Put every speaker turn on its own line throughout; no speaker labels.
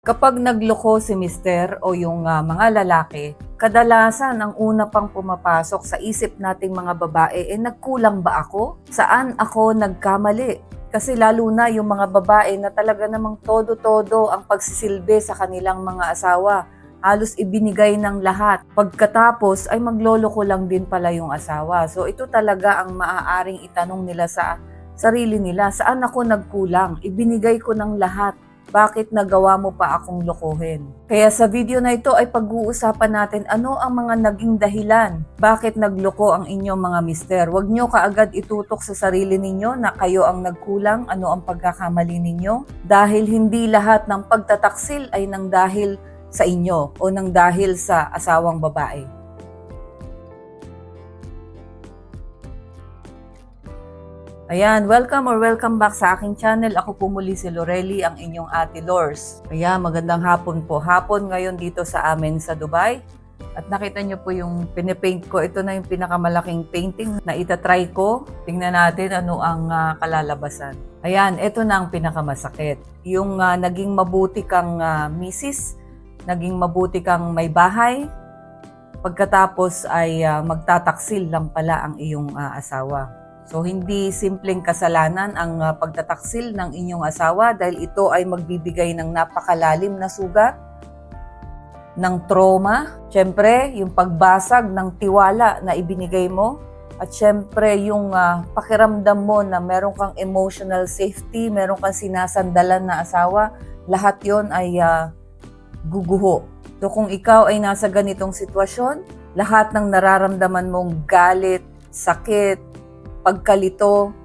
Kapag nagloko si mister o yung mga lalaki, kadalasan ang una pang pumapasok sa isip nating mga babae, nagkulang ba ako? Saan ako nagkamali? Kasi lalo na yung mga babae na talaga namang todo-todo ang pagsisilbi sa kanilang mga asawa. Halos ibinigay ng lahat. Pagkatapos ay magloloko lang din pala yung asawa. So ito talaga ang maaaring itanong nila sa sarili nila. Saan ako nagkulang? Ibinigay ko ng lahat. Bakit nagawa mo pa akong lokohin? Kaya sa video na ito ay pag-uusapan natin ano ang mga naging dahilan. Bakit nagloko ang inyong mga mister? Huwag nyo kaagad itutok sa sarili ninyo na kayo ang nagkulang, ano ang pagkakamali ninyo. Dahil hindi lahat ng pagtataksil ay nang dahil sa inyo o nang dahil sa asawang babae. Ayan, welcome back sa aking channel. Ako po muli si Lorely, ang inyong Ate Lors. Ayan, magandang hapon po. Hapon ngayon dito sa amin sa Dubai. At nakita nyo po yung pinipaint ko. Ito na yung pinakamalaking painting na itatry ko. Tingnan natin ano ang kalalabasan. Ayan, ito na ang pinakamasakit. Yung naging mabuti kang misis, naging mabuti kang may bahay, pagkatapos ay magtataksil lang pala ang iyong asawa. So, hindi simpleng kasalanan ang pagtataksil ng inyong asawa dahil ito ay magbibigay ng napakalalim na sugat, ng trauma, syempre yung pagbasag ng tiwala na ibinigay mo, at syempre yung pakiramdam mo na meron kang emotional safety, meron kang sinasandalan na asawa, lahat yon ay guguho. So, kung ikaw ay nasa ganitong sitwasyon, lahat ng nararamdaman mong galit, sakit, pagkalito,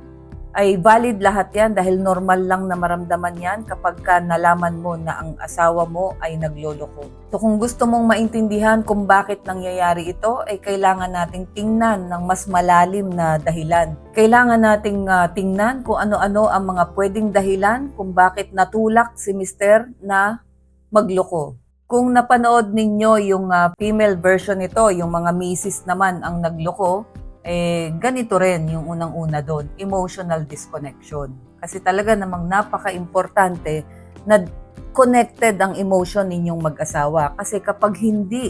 ay valid lahat yan dahil normal lang na maramdaman yan kapag nalaman mo na ang asawa mo ay nagloloko. So kung gusto mong maintindihan kung bakit nangyayari ito, ay kailangan nating tingnan ng mas malalim na dahilan. Kailangan nating tingnan kung ano-ano ang mga pwedeng dahilan kung bakit natulak si mister na magloko. Kung napanood ninyo yung female version nito, yung mga misis naman ang nagloko, ganito rin yung unang-una doon, emotional disconnection. Kasi talaga namang napaka-importante na connected ang emotion ninyong mag-asawa. Kasi kapag hindi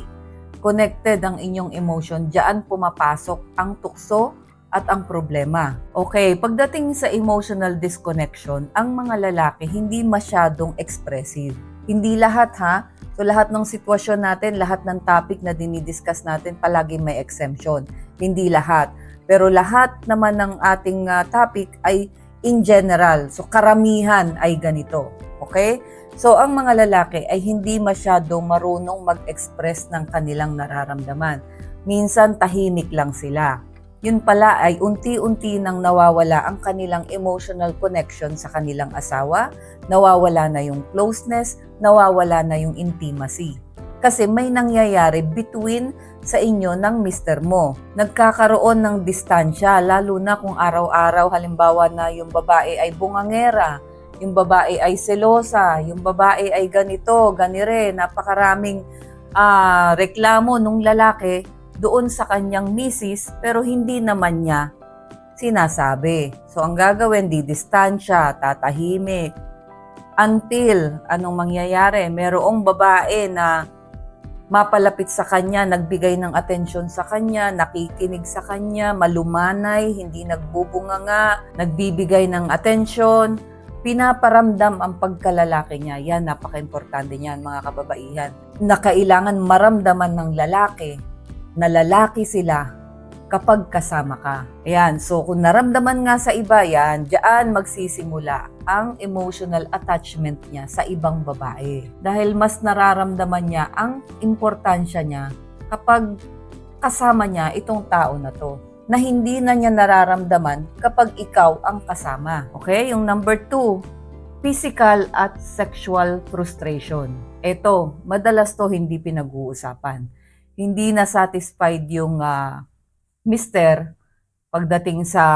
connected ang inyong emotion, diyan pumapasok ang tukso at ang problema. Okay, pagdating sa emotional disconnection, ang mga lalaki hindi masyadong expressive. Hindi lahat ha. So lahat ng sitwasyon natin, lahat ng topic na dinidiscuss natin, palagi may exemption. Hindi lahat. Pero lahat naman ng ating topic ay in general. So karamihan ay ganito. Okay? So ang mga lalaki ay hindi masyadong marunong mag-express ng kanilang nararamdaman. Minsan tahimik lang sila. Yun pala ay unti-unti nang nawawala ang kanilang emotional connection sa kanilang asawa, nawawala na yung closeness, nawawala na yung intimacy. Kasi may nangyayari between sa inyo ng mister mo. Nagkakaroon ng distansya, lalo na kung araw-araw halimbawa na yung babae ay bungangera, yung babae ay selosa, yung babae ay ganito, ganire, napakaraming reklamo nung lalaki doon sa kanyang misis pero hindi naman niya sinasabi. So ang gagawin, didistansya, tatahimik, until anong mangyayari? Merong babae na mapalapit sa kanya, nagbigay ng atensyon sa kanya, nakikinig sa kanya, malumanay, hindi nagbubunganga, nagbibigay ng atensyon, pinaparamdam ang pagkalalaki niya. Yan, napaka-importante niyan mga kababaihan. Na kailangan maramdaman ng lalaki na lalaki sila kapag kasama ka. Ayan, so kung naramdaman nga sa iba yan, diyan magsisimula ang emotional attachment niya sa ibang babae. Dahil mas nararamdaman niya ang importansya niya kapag kasama niya itong tao na to, na hindi na niya nararamdaman kapag ikaw ang kasama. Okay? Yung number 2, physical at sexual frustration. Ito, madalas to hindi pinag-uusapan. Hindi na satisfied yung mister pagdating sa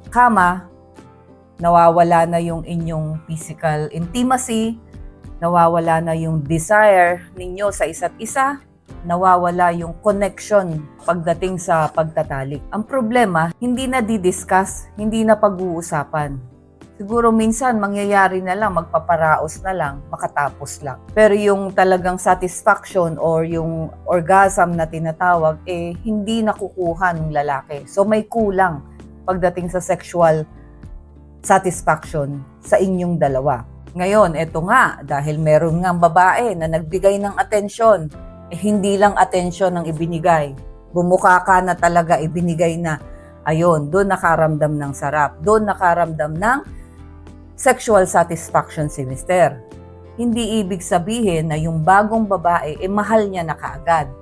kama, nawawala na yung inyong physical intimacy, nawawala na yung desire ninyo sa isa't isa, nawawala yung connection pagdating sa pagtatalik. Ang problema, hindi na didiscuss, hindi na pag-uusapan. Siguro minsan mangyayari na lang, magpaparaos na lang, makatapos lang. Pero yung talagang satisfaction or yung orgasm na tinatawag, hindi nakukuha ng lalaki. So may kulang pagdating sa sexual satisfaction sa inyong dalawa. Ngayon, eto nga, dahil meron nga babae na nagbigay ng atensyon, hindi lang atensyon ang ibinigay. Bumuka ka na talaga, ibinigay na. Ayun, doon nakaramdam ng sarap. Doon nakaramdam ng sexual satisfaction si mister. Hindi ibig sabihin na yung bagong babae, mahal niya na kaagad.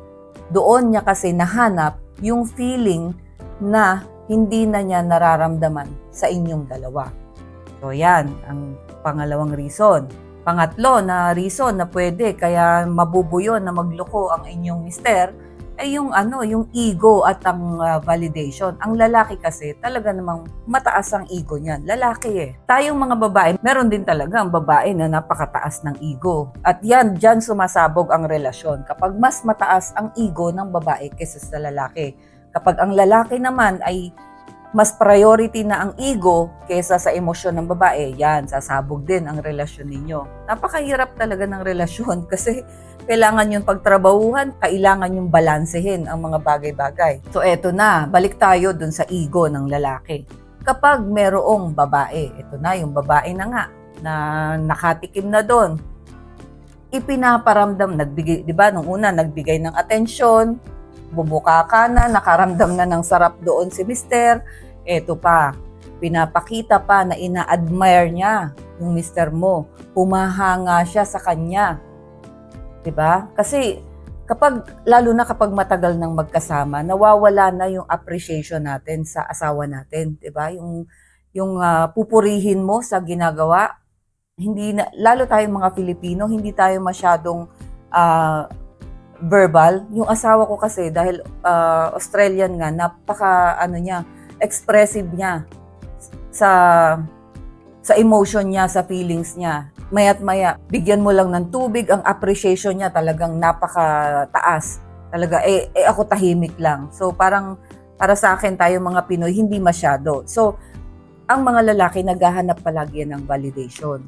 Doon niya kasi nahanap yung feeling na hindi na niya nararamdaman sa inyong dalawa. So yan, ang pangalawang reason. Pangatlo na reason na pwede kaya mabubuyo na magloko ang inyong mister ay yung ego at ang validation. Ang lalaki kasi talaga namang mataas ang ego niyan. Lalaki Tayong mga babae, meron din talaga ang babae na napakataas ng ego. At diyan sumasabog ang relasyon kapag mas mataas ang ego ng babae kaysa sa lalaki. Kapag ang lalaki naman ay mas priority na ang ego kaysa sa emosyon ng babae, yan, sasabog din ang relasyon ninyo. Napakahirap talaga ng relasyon kasi kailangan yung pagtrabahuhan, kailangan yung balansehin ang mga bagay-bagay. So eto na, balik tayo dun sa ego ng lalaki. Kapag merong babae, eto na yung babae na nga, na nakatikim na dun, ipinaparamdam, nagbigay, di ba, nung una, nagbigay ng atensyon, bumuka ka na, nakaramdam na ng sarap doon si mister, eto pa, pinapakita pa na ina-admire niya yung mister mo, humahanga siya sa kanya. Diba? Kasi lalo na kapag matagal nang magkasama, nawawala na yung appreciation natin sa asawa natin, 'di ba? Yung pupurihin mo sa ginagawa, hindi na, lalo tayong mga Filipino, hindi tayo masyadong verbal. Yung asawa ko kasi dahil Australian nga, expressive niya sa emotion niya, sa feelings niya. Maya't maya, bigyan mo lang ng tubig, ang appreciation niya talagang napakataas. Talaga, ako tahimik lang. So parang, para sa akin tayo mga Pinoy, hindi masyado. So, ang mga lalaki naghahanap palagi ng validation.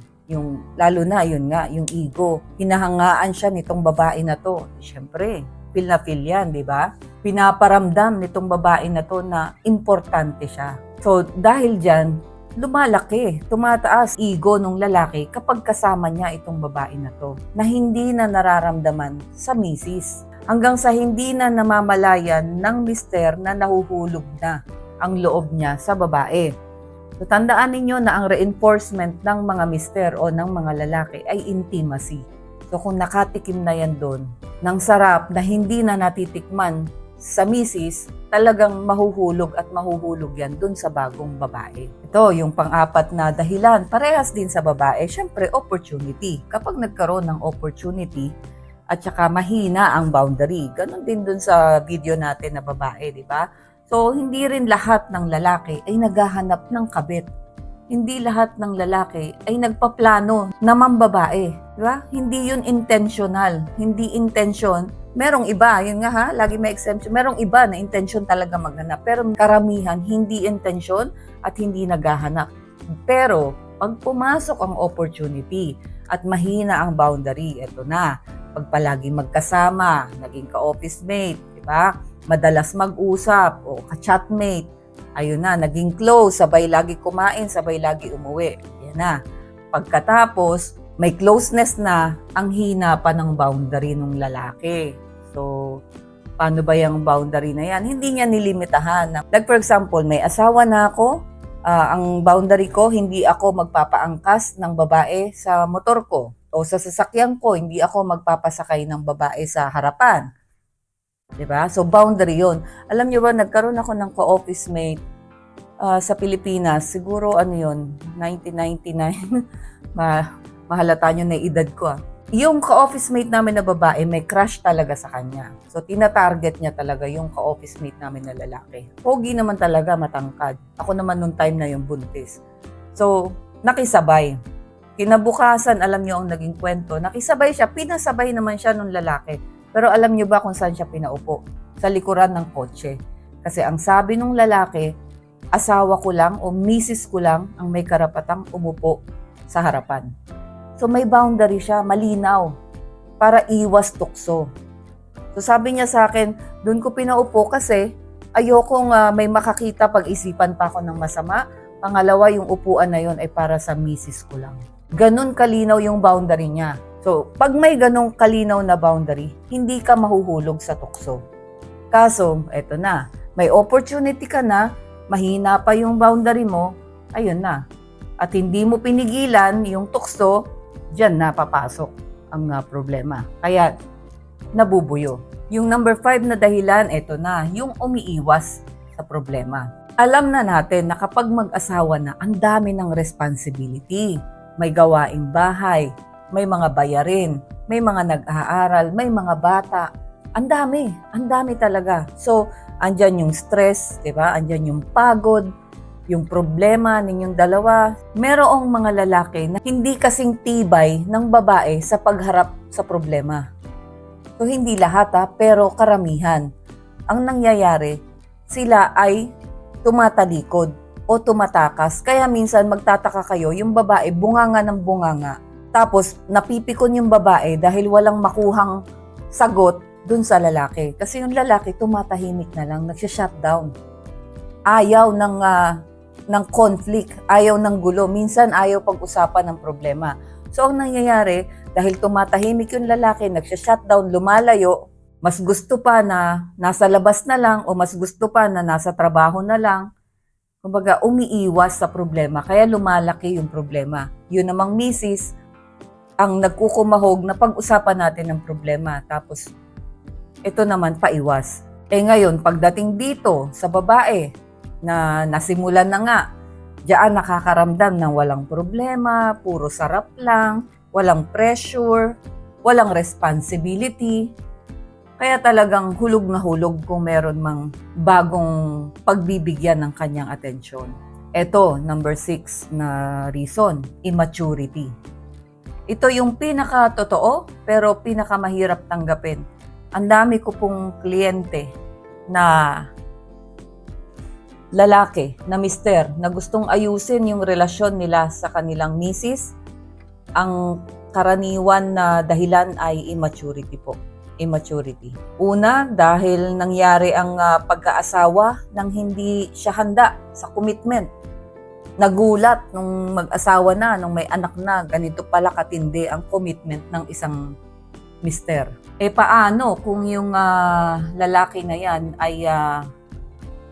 Lalo na, yun nga, yung ego. Hinahangaan siya nitong babae na to. Siyempre, feel na feel yan, di ba? Pinaparamdam nitong babae na to na importante siya. So, dahil dyan, lumalaki, tumataas ego ng lalaki kapag kasama niya itong babae na to, na hindi na nararamdaman sa misis. Hanggang sa hindi na namamalayan ng mister na nahuhulog na ang loob niya sa babae. So, tandaan ninyo na ang reinforcement ng mga mister o ng mga lalaki ay intimacy. So kung nakatikim na yan doon, ng sarap na hindi na natitikman sa misis, talagang mahuhulog yan dun sa bagong babae. Ito, yung pang-apat na dahilan, parehas din sa babae, syempre opportunity. Kapag nagkaroon ng opportunity, at saka mahina ang boundary. Ganon din dun sa video natin na babae, di ba? So, hindi rin lahat ng lalaki ay naghahanap ng kabit. Hindi lahat ng lalaki ay nagpaplano na mambabae. Di ba? Hindi yun intentional. Hindi intention. Merong iba, yun nga ha, lagi may exemption. Merong iba na intention talaga maghanap. Pero karamihan, hindi intention at hindi naghahanap. Pero, pag pumasok ang opportunity at mahina ang boundary, eto na. Pag palagi magkasama, naging ka-office mate, di ba? Madalas mag-usap o ka-chatmate, ayun na, naging close, sabay lagi kumain, sabay lagi umuwi. Yan na. Pagkatapos, may closeness na, ang hina pa ng boundary ng lalaki. So, paano ba yung boundary na yan? Hindi niya nilimitahan. Like for example, may asawa na ako, ang boundary ko, hindi ako magpapaangkas ng babae sa motor ko o sa sasakyan ko, hindi ako magpapasakay ng babae sa harapan. Diba? So, boundary yun. Alam niyo ba, nagkaroon ako ng ka-office mate sa Pilipinas. Siguro, 1999. Mahalata nyo na edad ko. Yung ka-office mate namin na babae, may crush talaga sa kanya. So, tina-target niya talaga yung ka-office mate namin na lalaki. Pogi naman talaga, matangkad. Ako naman nung time na yung buntis. So, nakisabay. Kinabukasan, alam niyo ang naging kwento. Nakisabay siya, pinasabay naman siya nung lalaki. Pero alam niyo ba kung saan siya pinaupo? Sa likuran ng kotse. Kasi ang sabi nung lalaki, asawa ko lang o misis ko lang ang may karapatang umupo sa harapan. So may boundary siya, malinaw, para iwas tukso. So sabi niya sa akin, doon ko pinaupo kasi ayokong may makakita pag-isipan pa ako ng masama. Pangalawa, yung upuan na yon ay para sa misis ko lang. Ganun kalinaw yung boundary niya. So, pag may ganong kalinaw na boundary, hindi ka mahuhulog sa tukso. Kaso, eto na, may opportunity ka na, mahina pa yung boundary mo, ayun na. At hindi mo pinigilan yung tukso, dyan na papasok ang problema. Kaya, nabubuyo. Yung number 5 na dahilan, eto na, yung umiiwas sa problema. Alam na natin na kapag mag-asawa na, ang dami ng responsibility. May gawaing bahay, may mga bayarin, may mga nag-aaral, may mga bata. Ang dami talaga. So, andyan yung stress, di ba? Andyan yung pagod, yung problema ninyong dalawa. Merong mga lalaki na hindi kasing tibay ng babae sa pagharap sa problema. So, hindi lahat pero karamihan. Ang nangyayari, sila ay tumatalikod o tumatakas. Kaya minsan magtataka kayo, yung babae bunganga ng bunganga. Tapos napipikon yung babae dahil walang makuhang sagot dun sa lalaki. Kasi yung lalaki tumatahimik na lang, nagsha-shutdown. Ayaw ng conflict, ayaw ng gulo. Minsan ayaw pag-usapan ng problema. So ang nangyayari, dahil tumatahimik yung lalaki, nagsha-shutdown, lumalayo, mas gusto pa na nasa labas na lang o mas gusto pa na nasa trabaho na lang. Kumbaga, umiiwas sa problema. Kaya lumalaki yung problema. Yun namang misis, ang nagkukumahog na pag-usapan natin ng problema. Tapos, ito naman, paiwas. Ngayon, pagdating dito sa babae, na nasimulan na nga, diyan nakakaramdam ng walang problema, puro sarap lang, walang pressure, walang responsibility. Kaya talagang hulog na hulog kung meron mang bagong pagbibigyan ng kanyang atensyon. Ito, number 6 na reason, immaturity. Ito yung pinaka-totoo pero pinaka-mahirap tanggapin. Ang dami ko pong kliyente na lalaki, na mister, na gustong ayusin yung relasyon nila sa kanilang misis. Ang karaniwan na dahilan ay immaturity po. Immaturity. Una, dahil nangyari ang pagkaasawa nang hindi siya handa sa commitment. Nagulat nung mag-asawa na, nung may anak na, ganito pala katindi ang commitment ng isang mister. Paano kung yung lalaki na yan ay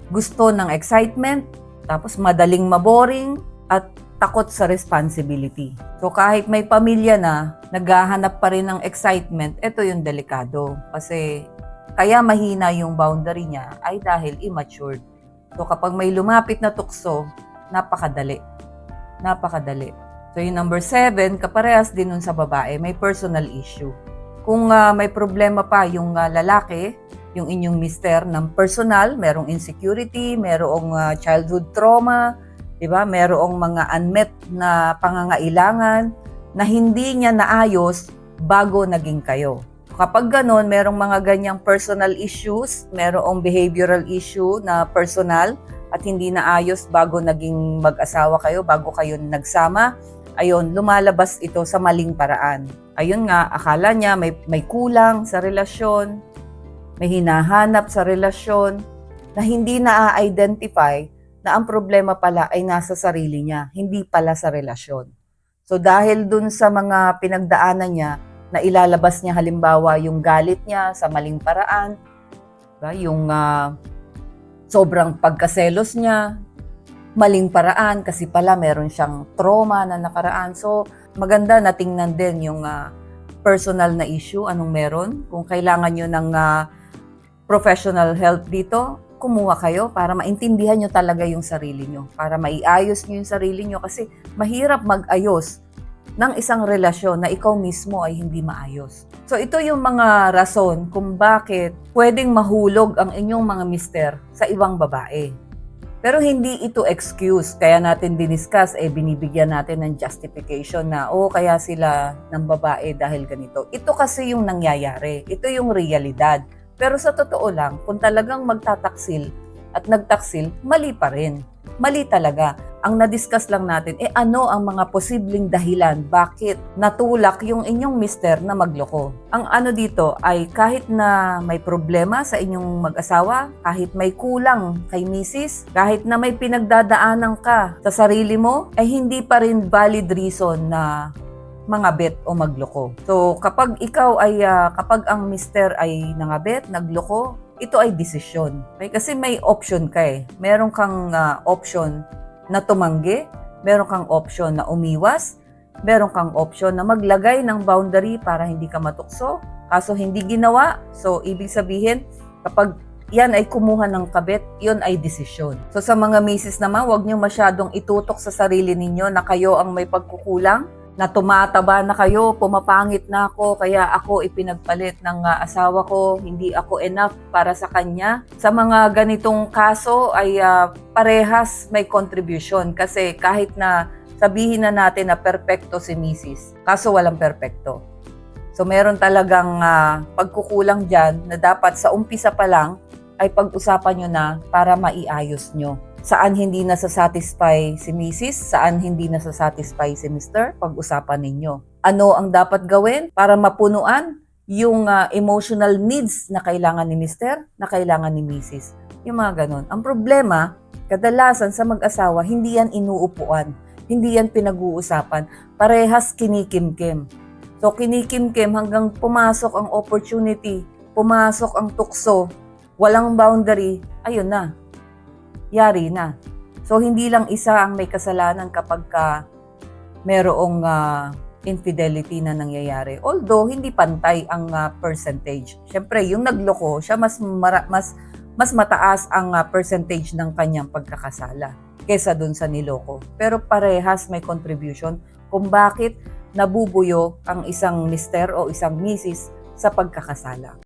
gusto ng excitement, tapos madaling maboring, at takot sa responsibility. So kahit may pamilya na, naghahanap pa rin ng excitement, ito yung delikado. Kasi kaya mahina yung boundary niya ay dahil immature. So kapag may lumapit na tukso, napakadali. So yung number 7, kaparehas din nun sa babae, may personal issue. Kung may problema pa yung lalaki, yung inyong mister ng personal, merong insecurity, merong childhood trauma, diba? Merong mga unmet na pangangailangan na hindi niya naayos bago naging kayo. Kapag ganon, merong mga ganyang personal issues, merong behavioral issue na personal at hindi naayos bago naging mag-asawa kayo, bago kayo nagsama, ayun, lumalabas ito sa maling paraan. Ayun nga, akala niya may kulang sa relasyon, may hinahanap sa relasyon na hindi na-identify na ang problema pala ay nasa sarili niya, hindi pala sa relasyon. So dahil dun sa mga pinagdaanan niya, na ilalabas niya halimbawa yung galit niya sa maling paraan, diba? Yung sobrang pagkaselos niya, maling paraan kasi pala meron siyang trauma na nakaraan. So maganda na tingnan din yung personal na issue, anong meron. Kung kailangan nyo ng professional help dito, kumuha kayo para maintindihan nyo talaga yung sarili nyo, para maiayos nyo yung sarili nyo kasi mahirap mag-ayos ng isang relasyon na ikaw mismo ay hindi maayos. So ito yung mga rason kung bakit pwedeng mahulog ang inyong mga mister sa ibang babae. Pero hindi ito excuse, kaya natin diniscuss, binibigyan natin ng justification na, kaya sila ng babae dahil ganito. Ito kasi yung nangyayari, ito yung realidad. Pero sa totoo lang, kung talagang magtataksil at nagtaksil, mali pa rin. Mali talaga. Ang na-discuss lang natin, ano ang mga posibleng dahilan bakit natulak yung inyong mister na magloko. Ang ano dito ay kahit na may problema sa inyong mag-asawa, kahit may kulang kay misis, kahit na may pinagdadaanan ka sa sarili mo, ay hindi pa rin valid reason na mangabet o magloko. So kapag ikaw ay, kapag ang mister ay nangabet, nagloko, ito ay desisyon. Okay? Kasi may option ka eh. Meron kang option na tumanggi, meron kang option na umiwas, meron kang option na maglagay ng boundary para hindi ka matukso. Kaso hindi ginawa, so ibig sabihin, kapag yan ay kumuha ng kabit, yun ay desisyon. So sa mga misis naman, huwag niyo masyadong itutok sa sarili ninyo na kayo ang may pagkukulang, na tumataba na kayo, pumapangit na ako, kaya ako ipinagpalit ng asawa ko, hindi ako enough para sa kanya. Sa mga ganitong kaso ay parehas may contribution kasi kahit na sabihin na natin na perpekto si misis, kaso walang perpekto. So meron talagang pagkukulang dyan na dapat sa umpisa pa lang ay pag-usapan nyo na para maiayos nyo. Saan hindi nasa-satisfy si misis, saan hindi nasa-satisfy si mister, pag-usapan ninyo. Ano ang dapat gawin para mapunuan yung emotional needs na kailangan ni mister, na kailangan ni misis. Yung mga ganon. Ang problema, kadalasan sa mag-asawa, hindi yan inuupuan, hindi yan pinag-uusapan. Parehas kinikimkim. So kinikimkim hanggang pumasok ang opportunity, pumasok ang tukso, walang boundary, ayun na. Yari na. So, hindi lang isa ang may kasalanan kapag merong infidelity na nangyayari. Although, hindi pantay ang percentage. Siyempre, yung nagloko, siya mas mataas ang percentage ng kanyang pagkakasala kesa dun sa niloko. Pero parehas may contribution kung bakit nabubuyo ang isang mister o isang misis sa pagkakasala.